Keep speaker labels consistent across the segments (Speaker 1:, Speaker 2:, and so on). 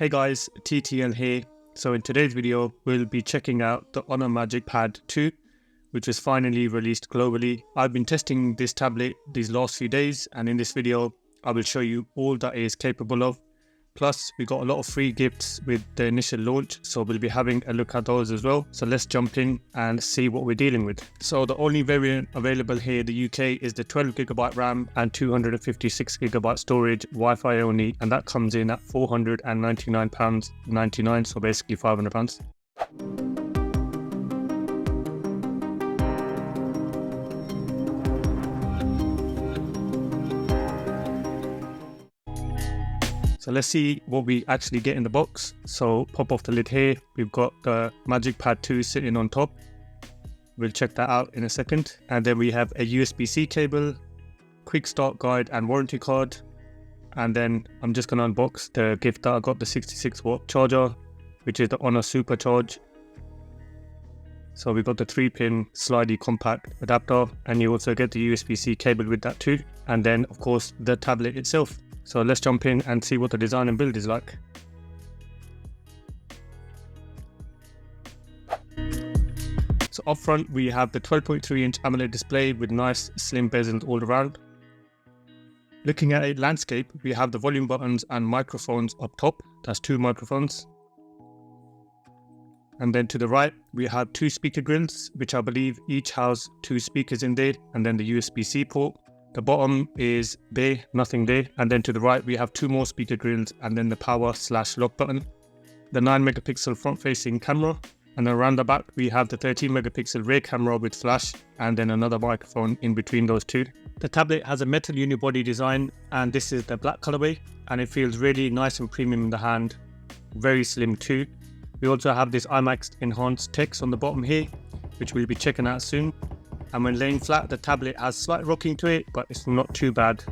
Speaker 1: Hey guys, TTL here. So in today's video, we'll be checking out the HONOR MagicPad 2, which was finally released globally. I've been testing this tablet these last few days, and in this video, I will show you all that it is capable of. Plus, we got a lot of free gifts with the initial launch, so we'll be having a look at those as well. So let's jump in and see what we're dealing with. So the only variant available here in the UK is the 12GB RAM and 256GB storage, Wi-Fi only, and that comes in at £499.99, so basically £500. So let's see what we actually get in the box. So pop off the lid here. We've got the MagicPad 2 sitting on top. We'll check that out in a second. And then we have a USB-C cable, quick start guide and warranty card. And then I'm just going to unbox the gift that I got, the 66-watt charger, which is the HONOR Supercharge. So we've got the 3-pin slidey compact adapter, and you also get the USB-C cable with that too. And then of course the tablet itself. So let's jump in and see what the design and build is like. So up front we have the 12.3-inch AMOLED display with nice slim bezels all around. Looking at a landscape, we have the volume buttons and microphones up top. That's 2 microphones. And then to the right we have 2 speaker grills, which I believe each house 2 speakers in there, and then the USB-C port. The bottom is bare, nothing there. And then to the right we have 2 more speaker grills and then the power/lock button. The 9-megapixel front-facing camera, and around the back we have the 13-megapixel rear camera with flash, and then another microphone in between those two. The tablet has a metal unibody design, and this is the black colorway, and it feels really nice and premium in the hand. Very slim too. We also have this IMAX enhanced text on the bottom here, which we'll be checking out soon. And when laying flat, the tablet has slight rocking to it, but it's not too bad.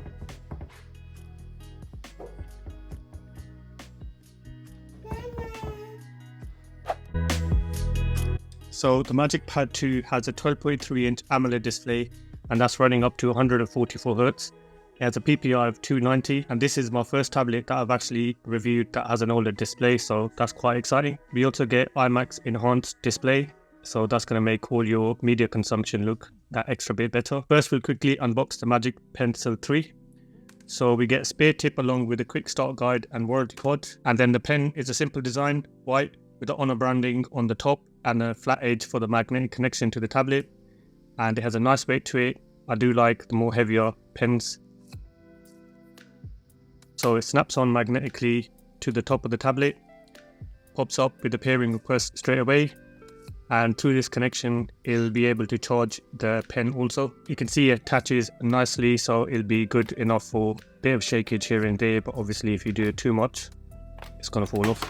Speaker 1: So the MagicPad 2 has a 12.3-inch AMOLED display, and that's running up to 144Hz. It has a PPI of 290, and this is my first tablet that I've actually reviewed that has an OLED display, so that's quite exciting. We also get IMAX enhanced display, so that's going to make all your media consumption look that extra bit better. First, we'll quickly unbox the Magic Pencil 3. So we get a spare tip along with a quick start guide and warranty card. And then the pen is a simple design, white with the HONOR branding on the top and a flat edge for the magnetic connection to the tablet. And it has a nice weight to it. I do like the more heavier pens. So it snaps on magnetically to the top of the tablet, pops up with the pairing request straight away. And through this connection, it'll be able to charge the pen also. You can see it attaches nicely, so it'll be good enough for a bit of shakage here and there, but obviously if you do it too much, it's gonna fall off.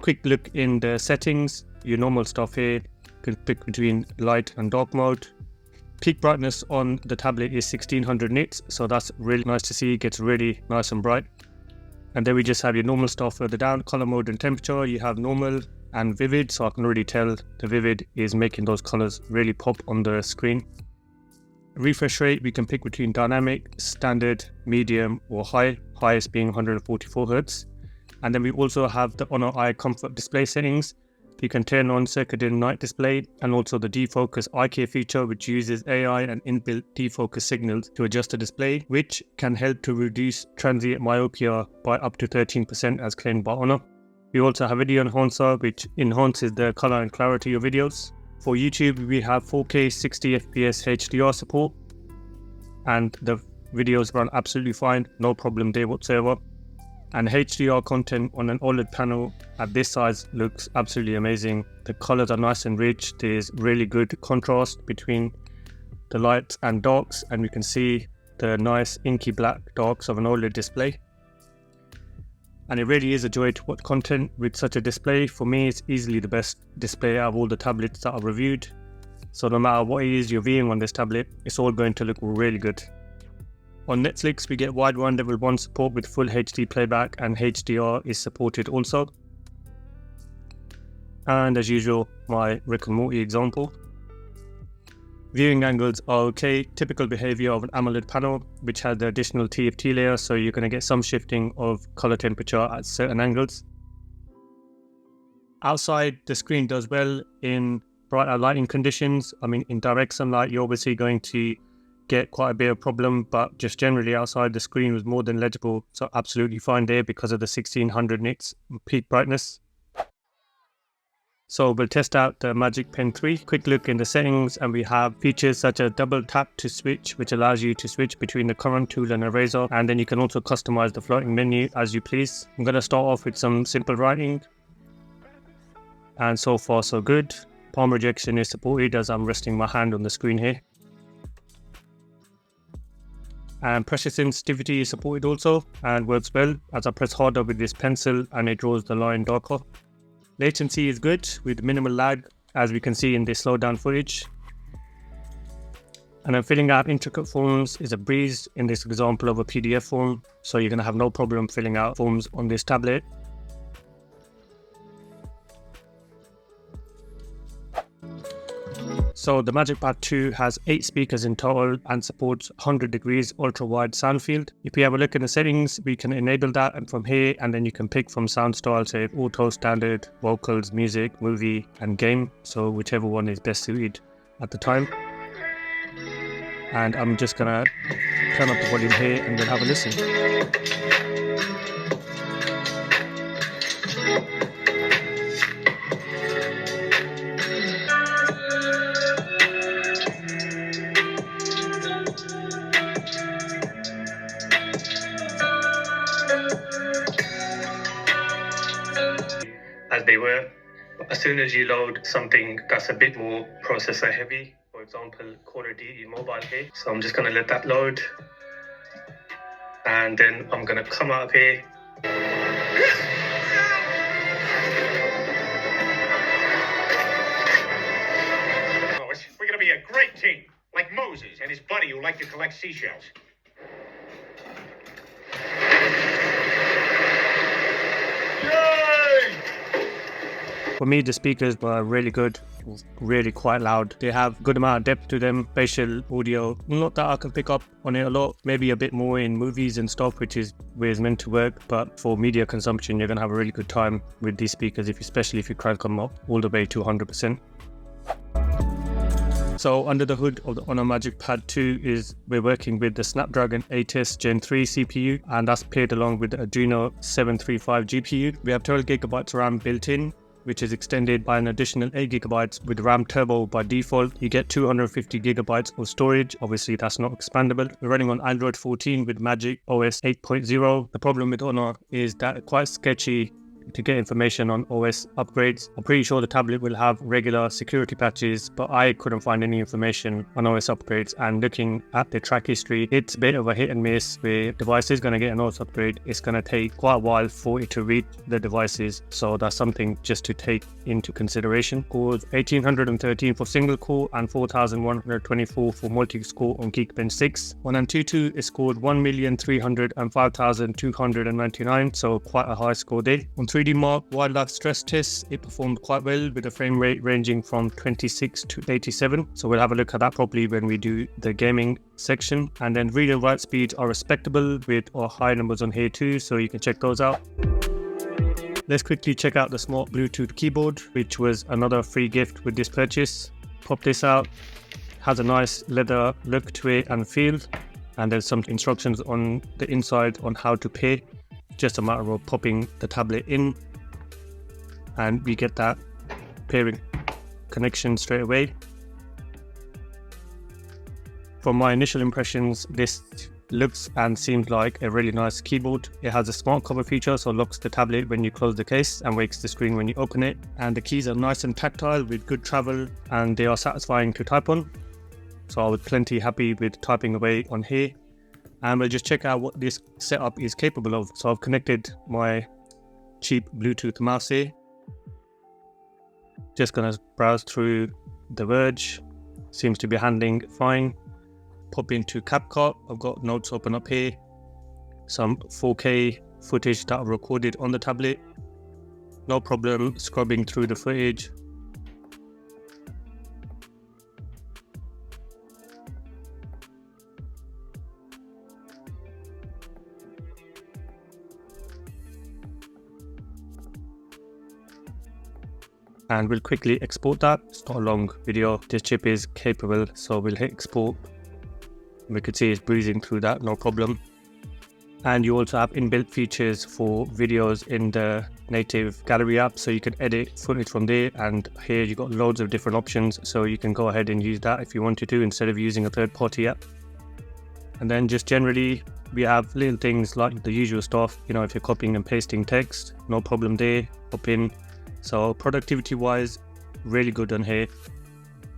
Speaker 1: Quick look in the settings, your normal stuff here. You can pick between light and dark mode. Peak brightness on the tablet is 1600 nits, so that's really nice to see. It gets really nice and bright. And then we just have your normal stuff further down, color mode and temperature. You have normal and vivid, so I can already tell the vivid is making those colors really pop on the screen. Refresh rate, we can pick between dynamic, standard, medium or high, highest being 144Hz. And then we also have the HONOR Eye Comfort display settings. You can turn on circadian night display, and also the defocus eye care feature, which uses AI and inbuilt defocus signals to adjust the display, which can help to reduce transient myopia by up to 13% as claimed by HONOR. We also have Video Enhancer, which enhances the color and clarity of videos. For YouTube, we have 4K 60fps HDR support, and the videos run absolutely fine, no problem there whatsoever. And HDR content on an OLED panel at this size looks absolutely amazing. The colors are nice and rich. There's really good contrast between the lights and darks, and we can see the nice inky black darks of an OLED display. And it really is a joy to watch content with such a display. For me, it's easily the best display out of all the tablets that I've reviewed. So no matter what it is you're viewing on this tablet, it's all going to look really good. On Netflix, we get Wideband Level 1 support with full HD playback, and HDR is supported also. And as usual, my Rick and Morty example. Viewing angles are okay, typical behavior of an AMOLED panel, which has the additional TFT layer, so you're going to get some shifting of color temperature at certain angles. Outside, the screen does well in brighter lighting conditions. I mean, in direct sunlight, you're obviously going to get quite a bit of problem, but just generally outside, the screen was more than legible, so absolutely fine there because of the 1600 nits peak brightness. So we'll test out the Magic Pen 3. Quick look in the settings, and we have features such as double tap to switch, which allows you to switch between the current tool and eraser, and then you can also customize the floating menu as you please. I'm going to start off with some simple writing, and so far so good. Palm rejection is supported as I'm resting my hand on the screen here. And pressure sensitivity is supported also and works well as I press harder with this pencil and it draws the line darker. Latency is good with minimal lag, as we can see in this slowdown footage. And then filling out intricate forms is a breeze in this example of a PDF form, so you're going to have no problem filling out forms on this tablet. So the MagicPad 2 has 8 speakers in total and supports 100 degrees ultra wide sound field. If we have a look in the settings, we can enable that, and from here, and then you can pick from sound style, say auto, standard, vocals, music, movie and game, so whichever one is best suited at the time. And I'm just gonna turn up the volume here and then have a listen. As they were, but as soon as you load something that's a bit more processor heavy, for example Call of Duty Mobile here, so I'm just going to let that load, and then I'm going to come out of here.
Speaker 2: We're going to be a great team, like Moses and his buddy who liked to collect seashells.
Speaker 1: For me, the speakers were really good, really quite loud. They have good amount of depth to them, spatial audio. Not that I can pick up on it a lot, maybe a bit more in movies and stuff, which is where it's meant to work. But for media consumption, you're gonna have a really good time with these speakers, especially if you crank them up all the way to 100%. So under the hood of the HONOR MagicPad 2 is we're working with the Snapdragon 8S Gen 3 CPU, and that's paired along with the Adreno 735 GPU. We have 12GB RAM built in, which is extended by an additional 8GB with RAM Turbo by default. You get 250GB of storage. Obviously, that's not expandable. We're running on Android 14 with MagicOS 8.0. The problem with HONOR is that it's quite sketchy to get information on OS upgrades. I'm pretty sure the tablet will have regular security patches, but I couldn't find any information on OS upgrades. And looking at the track history, it's a bit of a hit and miss. Where device is going to get an OS upgrade, it's going to take quite a while for it to reach the devices, so that's something just to take into consideration. Cores 1813 for single core and 4124 for multi-core on Geekbench 6. On Antutu is scored 1,305,299, so quite a high score there. On 3D Mark Wildlife stress tests, it performed quite well with a frame rate ranging from 26 to 87. So we'll have a look at that properly when we do the gaming section. And then read and write speeds are respectable with our high numbers on here too, so you can check those out. Let's quickly check out the smart Bluetooth keyboard, which was another free gift with this purchase. Pop this out, has a nice leather look to it and feel, and there's some instructions on the inside on how to pair. Just a matter of popping the tablet in and we get that pairing connection straight away. From my initial impressions, this looks and seems like a really nice keyboard. It has a smart cover feature, so locks the tablet when you close the case and wakes the screen when you open it. And the keys are nice and tactile with good travel, and they are satisfying to type on. So I was plenty happy with typing away on here. And we'll just check out what this setup is capable of. So I've connected my cheap Bluetooth mouse here. Just gonna browse through the Verge. Seems to be handling fine. Pop into CapCut. I've got notes open up here. Some 4K footage that I've recorded on the tablet. No problem scrubbing through the footage. and we'll quickly export that. It's not a long video. This chip is capable, so we'll hit export. We can see it's breezing through that, no problem. And you also have inbuilt features for videos in the native gallery app, so you can edit footage from there, and here you got loads of different options, so you can go ahead and use that if you wanted to instead of using a third-party app. And then just generally we have little things like the usual stuff, you know, if you're copying and pasting text, no problem there, hop in. So productivity wise, really good on here.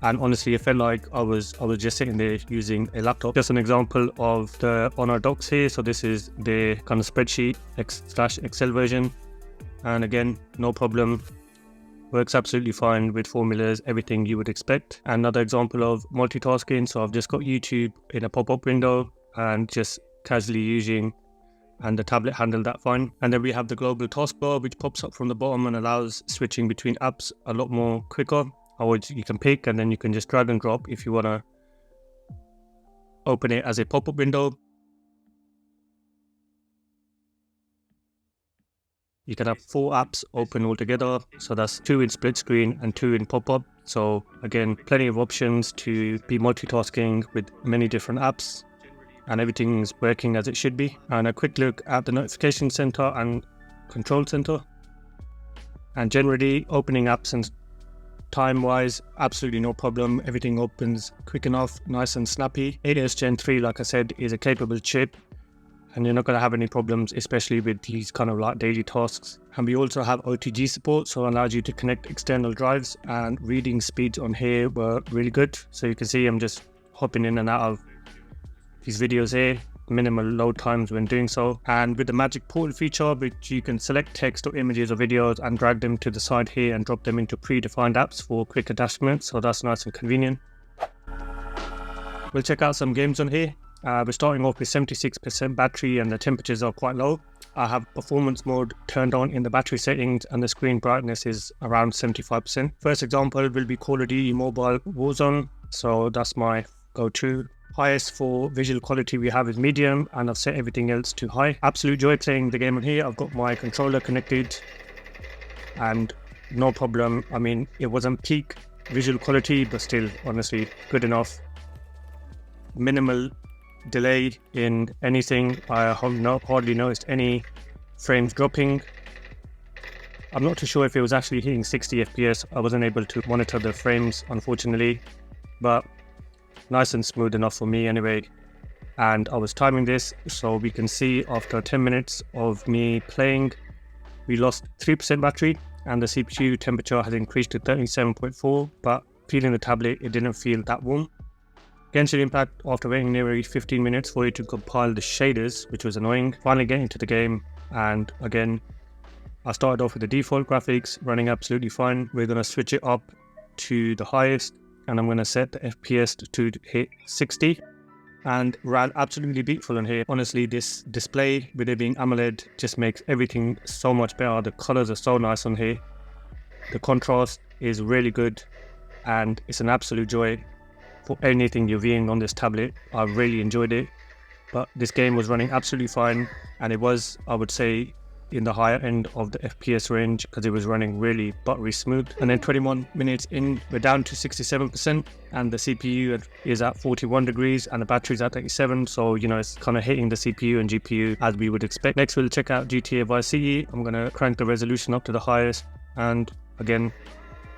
Speaker 1: And honestly, I felt like I was just sitting there using a laptop. Just an example of the HONOR docs here. So this is the kind of spreadsheet /Excel version. And again, no problem. Works absolutely fine with formulas, everything you would expect. Another example of multitasking. So I've just got YouTube in a pop-up window and just casually using, and the tablet handled that fine. And then we have the global taskbar, which pops up from the bottom and allows switching between apps a lot more quicker. Or you can pick and then you can just drag and drop if you want to open it as a pop-up window. You can have 4 apps open altogether, so that's 2 in split screen and 2 in pop-up. So again, plenty of options to be multitasking with many different apps, and everything's working as it should be. And a quick look at the notification center and control center. And generally opening apps and time-wise, absolutely no problem. Everything opens quick enough, nice and snappy. 8S Gen 3, like I said, is a capable chip, and you're not going to have any problems, especially with these kind of like daily tasks. And we also have OTG support, so it allows you to connect external drives, and reading speeds on here were really good. So you can see I'm just hopping in and out of these videos here, minimal load times when doing so. And with the Magic Portal feature, which you can select text or images or videos and drag them to the side here and drop them into predefined apps for quick attachments, so that's nice and convenient. We'll check out some games on here. We're starting off with 76% battery and the temperatures are quite low. I have performance mode turned on in the battery settings and the screen brightness is around 75%. First example will be Call of Duty Mobile Warzone, so that's my go-to. Highest for visual quality we have is medium, and I've set everything else to high. Absolute joy playing the game on here. I've got my controller connected and no problem. I mean, it wasn't peak visual quality, but still, honestly, good enough. Minimal delay in anything. I have hardly noticed any frames dropping. I'm not too sure if it was actually hitting 60 FPS. I wasn't able to monitor the frames, unfortunately, but nice and smooth enough for me anyway. And I was timing this, so we can see after 10 minutes of me playing, we lost 3% battery and the CPU temperature had increased to 37.4, but feeling the tablet, it didn't feel that warm. Genshin Impact, after waiting nearly 15 minutes for it to compile the shaders, which was annoying. Finally getting to the game, and again, I started off with the default graphics running absolutely fine. We're going to switch it up to the highest, and I'm going to set the FPS to hit 60, and ran absolutely beautiful in here. Honestly, this display with it being AMOLED just makes everything so much better. The colors are so nice on here. The contrast is really good, and it's an absolute joy for anything you're viewing on this tablet. I really enjoyed it, but this game was running absolutely fine, and it was, I would say, in the higher end of the FPS range because it was running really buttery smooth. And then 21 minutes in, we're down to 67%, and the CPU is at 41 degrees and the battery's at 87, so you know, it's kind of hitting the CPU and GPU as we would expect. Next, we'll check out GTA Vice City. I'm going to crank the resolution up to the highest, and again,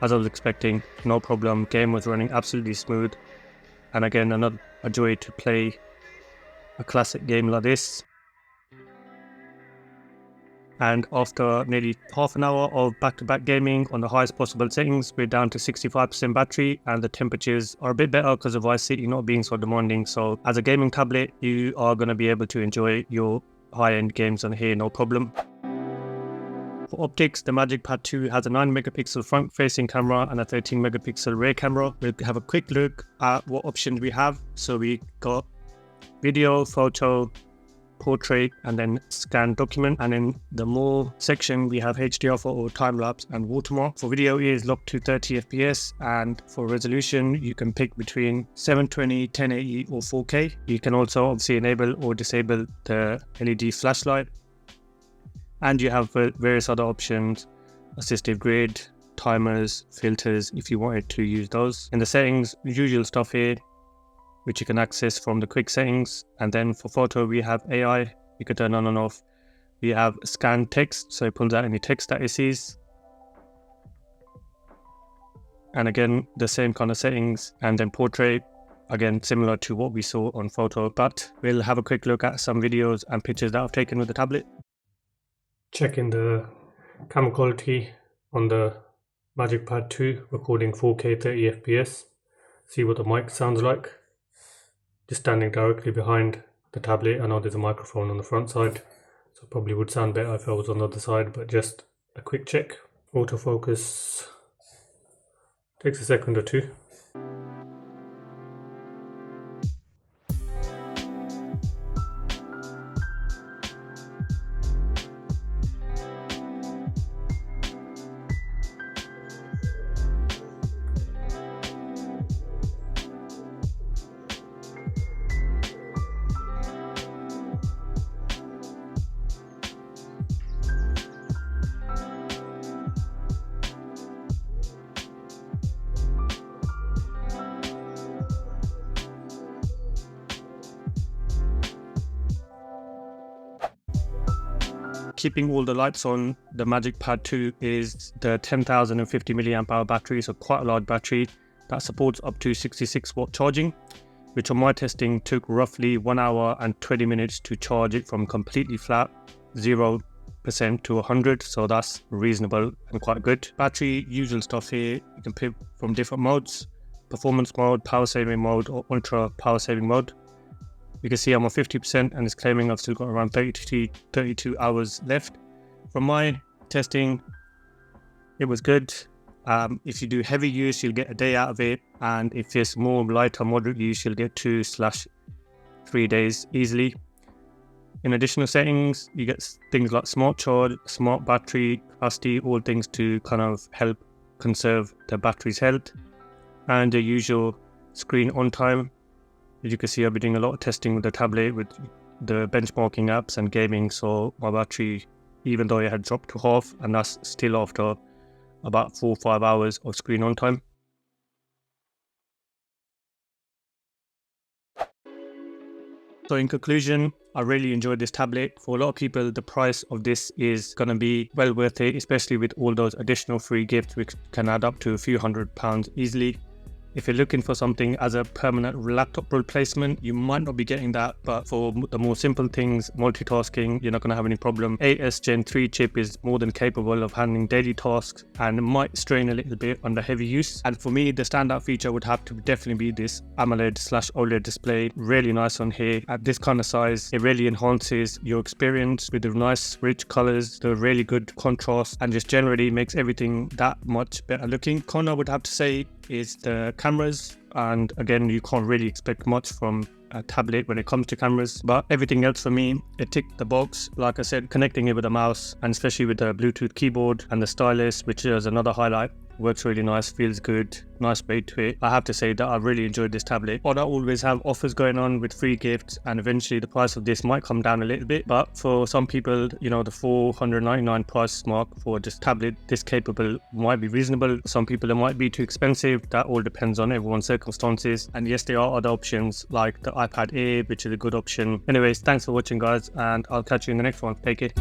Speaker 1: as I was expecting, no problem. Game was running absolutely smooth, and again, another joy to play a classic game like this. And after nearly half an hour of back-to-back gaming on the highest possible settings, we're down to 65% battery, and the temperatures are a bit better because of Vice City not being so demanding. So as a gaming tablet, you are going to be able to enjoy your high-end games on here, no problem. For optics, the MagicPad 2 has a 9-megapixel front-facing camera and a 13-megapixel rear camera. We'll have a quick look at what options we have. So we got video, photo, portrait, and then scan document. And in the more section, we have HDR photo, time-lapse, and watermark. For video, it is locked to 30 FPS, and for resolution, you can pick between 720, 1080, or 4K. You can also obviously enable or disable the LED flashlight. And you have various other options: assistive grid, timers, filters if you wanted to use those. In the settings, usual stuff here, which you can access from the quick settings. And then for photo, we have AI, you can turn on and off. We have scan text, so it pulls out any text that it sees. And again, the same kind of settings. And then portrait, again, similar to what we saw on photo, but we'll have a quick look at some videos and pictures that I've taken with the tablet. Checking the camera quality on the MagicPad 2, recording 4K 30 FPS. See what the mic sounds like. Just standing directly behind the tablet. I know there's a microphone on the front side, so it probably would sound better if I was on the other side, but just a quick check. Autofocus takes a second or two. Keeping all the lights on, the MagicPad 2 is the 10,050 milliamp hour battery, so quite a large battery that supports up to 66 watt charging, which on my testing took roughly 1 hour and 20 minutes to charge it from completely flat 0% to 100, so that's reasonable and quite good. Battery, usual stuff here, you can pick from different modes: performance mode, power saving mode, or ultra power saving mode. You can see I'm on 50% and it's claiming I've still got around 32 hours left. From my testing, it was good. If you do heavy use, you'll get a day out of it. And if it's more light or moderate use, you'll get 2/3 days easily. In additional settings, you get things like smart charge, smart battery capacity, all things to kind of help conserve the battery's health. And the usual screen on time. As you can see, I've been doing a lot of testing with the tablet with the benchmarking apps and gaming, so my battery, even though it had dropped to half, and that's still after about 4 or 5 hours of screen on time. So in conclusion, I really enjoyed this tablet. For a lot of people, the price of this is going to be well worth it, especially with all those additional free gifts, which can add up to a few £100 easily. If you're looking for something as a permanent laptop replacement, you might not be getting that, but for the more simple things, multitasking, you're not going to have any problem. AS Gen 3 chip is more than capable of handling daily tasks and might strain a little bit under heavy use. And for me, the standout feature would have to definitely be this AMOLED/OLED display. Really nice on here. At this kind of size, it really enhances your experience with the nice rich colors, the really good contrast, and just generally makes everything that much better looking. Con I would have to say is the cameras, and again, you can't really expect much from a tablet when it comes to cameras, but everything else for me, it ticked the box. Like I said, connecting it with a mouse, and especially with the Bluetooth keyboard and the stylus, which is another highlight, works really nice, feels good, nice weight to it. I have to say that I really enjoyed this tablet. I always have offers going on with free gifts, and eventually the price of this might come down a little bit, but for some people, you know, the $499 price mark for this tablet, this capable, might be reasonable. Some people, it might be too expensive. That all depends on everyone's circumstances. And yes, there are other options like the iPad Air, which is a good option. Anyways, thanks for watching, guys, and I'll catch you in the next one. Take care.